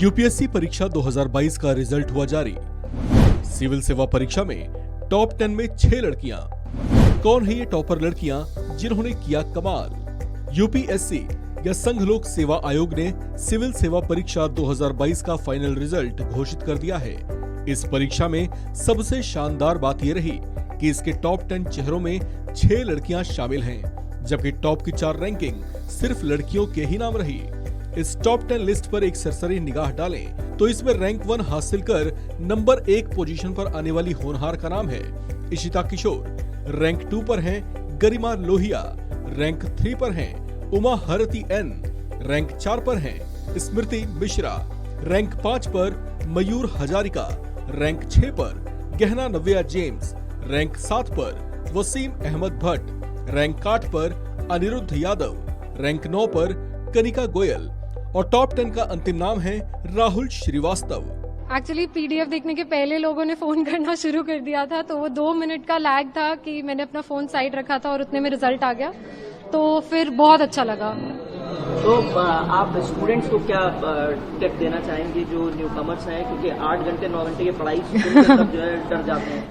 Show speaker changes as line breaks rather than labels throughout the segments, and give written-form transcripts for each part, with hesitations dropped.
UPSC परीक्षा 2022 का result हुआ जारी। सिविल सेवा परीक्षा में टॉप 10 में 6 लड़कियां। कौन है ये टॉपर लड़कियां जिन्होंने किया कमाल? यूपीएससी या संघ लोक सेवा आयोग ने सिविल सेवा परीक्षा 2022 का फाइनल रिजल्ट घोषित कर दिया है। इस परीक्षा में सबसे शानदार बात यह रही कि इसके टॉप 10 चेहरों में 6 लड़कियां शामिल हैं, जबकि टॉप की 4 रैंकिंग सिर्फ लड़कियों के ही नाम रही। इस टॉप 10 लिस्ट पर एक सरसरी निगाह डालें तो इसमें रैंक 1 हासिल कर नंबर 1 पोजीशन पर आने वाली होनहार का नाम है इशिता किशोर। रैंक 2 पर हैं गरिमा लोहिया। रैंक 3 पर हैं उमा हरती एन। रैंक 4 पर हैं स्मृति मिश्रा। रैंक 5 पर मयूर हजारिका। रैंक 6 पर गहना नव्या जेम्स। रैंक 7 पर वसीम अहमद भट्ट। रैंक 8 पर अनिरुद्ध यादव। रैंक 9 पर कनिका गोयल और टॉप 10 का अंतिम नाम है राहुल श्रीवास्तव।
एक्चुअली पीडीएफ देखने के पहले लोगों ने फोन करना शुरू कर दिया था, तो वो 2 मिनट का लैग था कि मैंने अपना फोन साइड रखा था और उतने में रिजल्ट आ गया, तो फिर बहुत अच्छा लगा।
तो आप स्टूडेंट्स को क्या टिप देना चाहेंगे जो न्यू कमर्स हैं, क्योंकि 8 घंटे 9 घंटे की पढ़ाई तब जो है डर जाते हैं?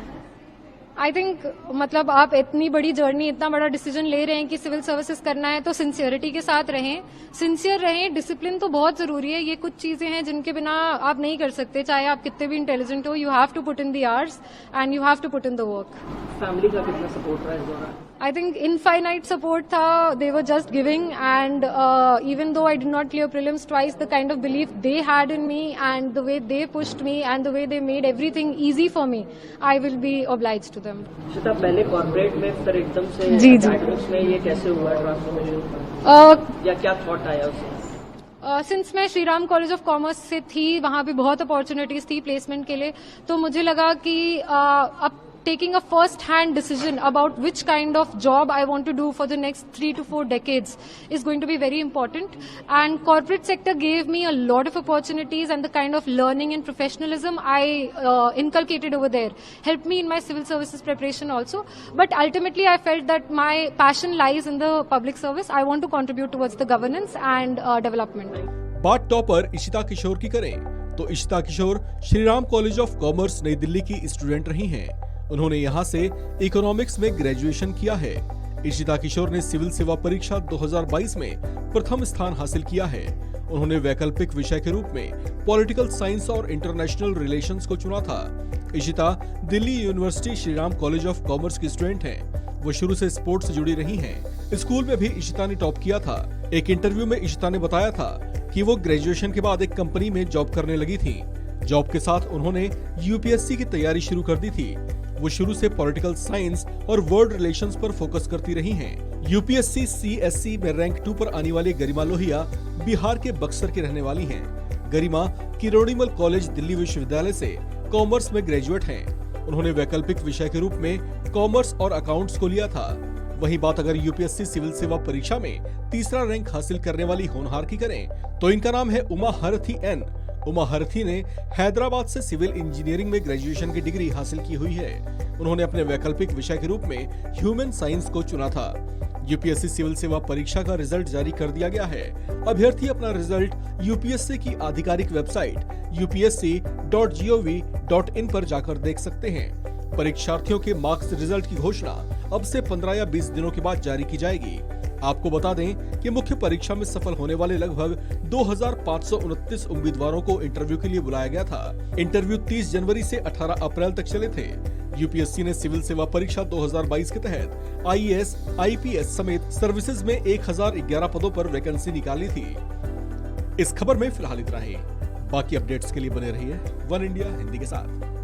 आई थिंक मतलब आप इतनी बड़ी जर्नी, इतना बड़ा डिसीजन ले रहे हैं कि सिविल सर्विसेज करना है, तो सिंसियरिटी के साथ रहें, सिंसियर रहें। डिसिप्लिन तो बहुत जरूरी है। ये कुछ चीजें हैं जिनके बिना आप नहीं कर सकते, चाहे आप कितने भी इंटेलिजेंट हो। You have to put in the hours and you have to put in the work.
Family का कितना सपोर्ट रहा इस दौरान?
I think infinite support tha. They were just giving, and even though I did not clear prelims twice, the kind of belief they had in me and the way they pushed me and the way they made everything easy for me, I will be obliged to them.
शिता, पहले corporate में फिर एकदम से academics में ये कैसे हुआ transformation, या क्या थॉट आया उससे?
सिंस मैं Shri Ram college of commerce से थी, वहां पे बहुत अपॉर्चुनिटीज थी प्लेसमेंट के लिए, तो मुझे लगा कि अब taking a first-hand decision about which kind of job I want to do for the next 3 to 4 decades is going to be very important. And corporate sector gave me a lot of opportunities, and the kind of learning and professionalism I inculcated over there helped me in my civil services preparation also. But ultimately, I felt that my passion lies in the public service. I want to contribute towards the governance and development.
बात topper Ishita Kishore की करें तो Ishita Kishore Shri Ram college of commerce New Delhi की student रही हैं। उन्होंने यहाँ से इकोनॉमिक्स में ग्रेजुएशन किया है। इशिता किशोर ने सिविल सेवा परीक्षा 2022 में प्रथम स्थान हासिल किया है। उन्होंने वैकल्पिक विषय के रूप में पॉलिटिकल साइंस और इंटरनेशनल रिलेशंस को चुना था। Ishita Delhi university Shri Ram college of commerce की स्टूडेंट हैं। वो शुरू से स्पोर्ट्स से जुड़ी रही हैं। स्कूल में भी इशिता ने टॉप किया था। एक इंटरव्यू में इशिता ने बताया था कि वो ग्रेजुएशन के बाद एक कंपनी में जॉब करने लगी थी। जॉब के साथ उन्होंने यूपीएससी की तैयारी शुरू कर दी थी। वो शुरू से पॉलिटिकल साइंस और वर्ल्ड रिलेशंस पर फोकस करती रही हैं। यूपीएससी सीएससी में रैंक 2 पर आने वाली गरिमा लोहिया बिहार के बक्सर की रहने वाली हैं। गरिमा किरोड़ीमल कॉलेज दिल्ली विश्वविद्यालय से कॉमर्स में ग्रेजुएट हैं। उन्होंने वैकल्पिक विषय के रूप में कॉमर्स और अकाउंट्स को लिया था। वहीं बात अगर यूपीएससी सिविल सेवा परीक्षा में तीसरा रैंक हासिल करने वाली होनहार की करें तो इनका नाम है उमा हरथी एन। उमा हरथी ने हैदराबाद से सिविल इंजीनियरिंग में ग्रेजुएशन की डिग्री हासिल की हुई है। उन्होंने अपने वैकल्पिक विषय के रूप में ह्यूमन साइंस को चुना था। यूपीएससी सिविल सेवा परीक्षा का रिजल्ट जारी कर दिया गया है। अभ्यर्थी अपना रिजल्ट यूपीएससी की आधिकारिक वेबसाइट upsc.gov.in पर जाकर देख सकते हैं। परीक्षार्थियों के मार्क्स रिजल्ट की घोषणा अब से 15 या 20 दिनों के बाद जारी की जाएगी। आपको बता दें कि मुख्य परीक्षा में सफल होने वाले लगभग 2529 उम्मीदवारों को इंटरव्यू के लिए बुलाया गया था। इंटरव्यू 30 जनवरी से 18 अप्रैल तक चले थे। यूपीएससी ने सिविल सेवा परीक्षा 2022 के तहत आईएएस, आईपीएस समेत सर्विसेज में 1011 पदों पर वैकेंसी निकाली थी। इस खबर में फिलहाल इतना ही। बाकी अपडेट्स के लिए बने रहिए वन इंडिया हिंदी के साथ।